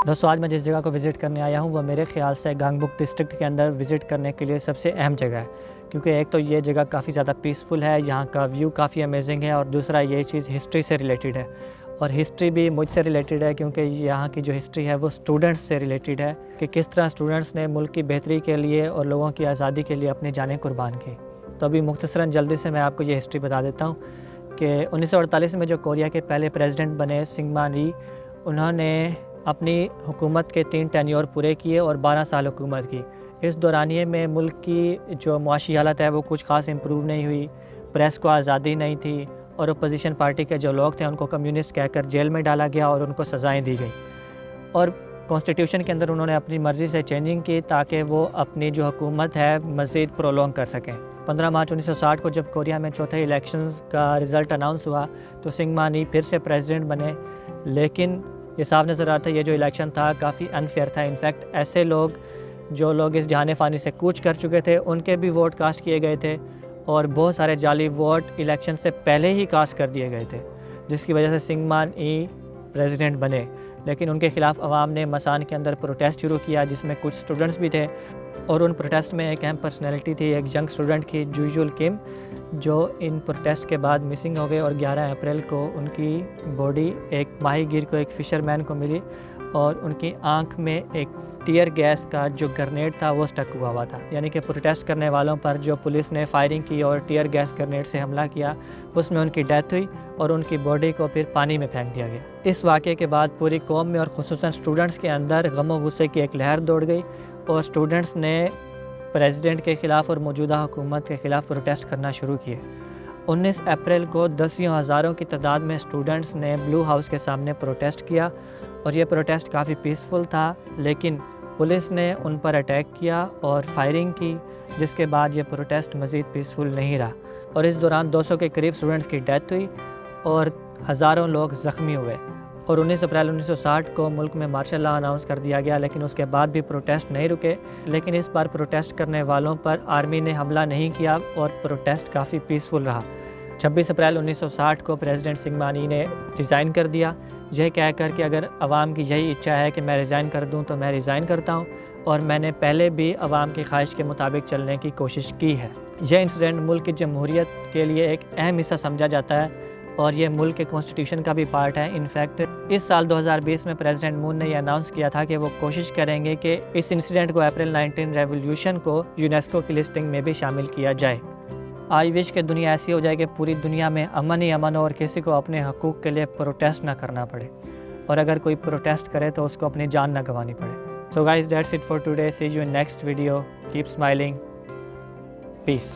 دوستوں آج میں جس جگہ کو وزٹ کرنے آیا ہوں وہ میرے خیال سے گانگبک ڈسٹرکٹ کے اندر وزٹ کرنے کے لیے سب سے اہم جگہ ہے، کیونکہ ایک تو یہ جگہ کافی زیادہ پیسفل ہے، یہاں کا ویو کافی امیزنگ ہے، اور دوسرا یہ چیز ہسٹری سے ریلیٹڈ ہے، اور ہسٹری بھی مجھ سے ریلیٹڈ ہے کیونکہ یہاں کی جو ہسٹری ہے وہ اسٹوڈنٹس سے ریلیٹڈ ہے کہ کس طرح اسٹوڈنٹس نے ملک کی بہتری کے لیے اور لوگوں کی آزادی کے لیے اپنی جانیں قربان کی۔ تو ابھی مختصراً جلدی سے میں آپ کو یہ ہسٹری بتا دیتا ہوں کہ 1948 میں جو کوریا کے پہلے پریزیڈنٹ بنے سنگمان ری، انہوں نے اپنی حکومت کے 3 ٹینیور پورے کیے اور 12 سال حکومت کی۔ اس دورانیے میں ملک کی جو معاشی حالت ہے وہ کچھ خاص امپروو نہیں ہوئی، پریس کو آزادی نہیں تھی، اور اپوزیشن پارٹی کے جو لوگ تھے ان کو کمیونسٹ کہہ کر جیل میں ڈالا گیا اور ان کو سزائیں دی گئیں، اور کانسٹیٹیوشن کے اندر انہوں نے اپنی مرضی سے چینجنگ کی تاکہ وہ اپنی جو حکومت ہے مزید پرولونگ کر سکیں۔ 15 مارچ 1960 کو جب کوریا میں چوتھے الیکشنز کا رزلٹ اناؤنس ہوا تو سنگمان ری پھر سے پریزیڈنٹ بنے، لیکن یہ صاف نظر آتا ہے یہ جو الیکشن تھا کافی انفیئر تھا۔ انفیکٹ ایسے لوگ جو لوگ اس جہان فانی سے کوچ کر چکے تھے ان کے بھی ووٹ کاسٹ کیے گئے تھے، اور بہت سارے جعلی ووٹ الیکشن سے پہلے ہی کاسٹ کر دیے گئے تھے، جس کی وجہ سے سنگمان ری پریزیڈنٹ بنے۔ لیکن ان کے خلاف عوام نے مسان کے اندر پروٹیسٹ شروع کیا جس میں کچھ اسٹوڈنٹس بھی تھے، اور ان پروٹیسٹ میں ایک اہم پرسنالٹی تھی، ایک ینگ اسٹوڈنٹ کی جوجول کم، جو ان پروٹیسٹ کے بعد مسنگ ہو گئے، اور 11 اپریل کو ان کی باڈی ایک ماہی گیر کو، ایک فشر مین کو ملی، اور ان کی آنکھ میں ایک ٹیئر گیس کا جو گرنیڈ تھا وہ سٹک ہوا تھا، یعنی کہ پروٹیسٹ کرنے والوں پر جو پولیس نے فائرنگ کی اور ٹیئر گیس گرنیڈ سے حملہ کیا، اس میں ان کی ڈیتھ ہوئی اور ان کی باڈی کو پھر پانی میں پھینک دیا گیا۔ اس واقعے کے بعد پوری قوم میں اور خصوصاً اسٹوڈنٹس کے اندر غم و غصے کی ایک لہر دوڑ گئی، اور اسٹوڈنٹس نے پریزیڈنٹ کے خلاف اور موجودہ حکومت کے خلاف پروٹیسٹ کرنا شروع کیے۔ 19 اپریل کو دسیوں ہزاروں کی تعداد میں اسٹوڈنٹس نے بلو ہاؤس کے سامنے پروٹیسٹ کیا، اور یہ پروٹیسٹ کافی پیسفل تھا، لیکن پولیس نے ان پر اٹیک کیا اور فائرنگ کی، جس کے بعد یہ پروٹیسٹ مزید پیسفل نہیں رہا، اور اس دوران 200 کے قریب اسٹوڈنٹس کی ڈیتھ ہوئی اور ہزاروں لوگ زخمی ہوئے، اور 19 اپریل 1960 کو ملک میں مارشل لا اناؤنس کر دیا گیا، لیکن اس کے بعد بھی پروٹیسٹ نہیں رکے۔ لیکن اس بار پروٹیسٹ کرنے والوں پر آرمی نے حملہ نہیں کیا اور پروٹیسٹ کافی پیسفل رہا۔ 26 اپریل 1960 کو پریزیڈنٹ سنگمان ری نے ریزائن کر دیا، یہ کہہ کر کہ اگر عوام کی یہی اچھا ہے کہ میں ریزائن کر دوں تو میں ریزائن کرتا ہوں، اور میں نے پہلے بھی عوام کی خواہش کے مطابق چلنے کی کوشش کی ہے۔ یہ انسیڈنٹ ملک کی جمہوریت کے لیے ایک اہم حصہ سمجھا جاتا ہے، اور یہ ملک کے کانسٹیٹیوشن کا بھی پارٹ ہے۔ انفیکٹ اس سال 2020 میں پریزیڈنٹ مون نے یہ اناؤنس کیا تھا کہ وہ کوشش کریں گے کہ اس انسیڈنٹ کو اپریل 19 ریولیوشن کو یونیسکو کی لسٹنگ میں بھی شامل کیا جائے۔ آئی وش کہ دنیا ایسی ہو جائے کہ پوری دنیا میں امن ہی امن ہو اور کسی کو اپنے حقوق کے لیے پروٹیسٹ نہ کرنا پڑے، اور اگر کوئی پروٹیسٹ کرے تو اس کو اپنی جان نہ گنوانی پڑے۔ So guys, that's it for today. See you in next video. Keep smiling. Peace.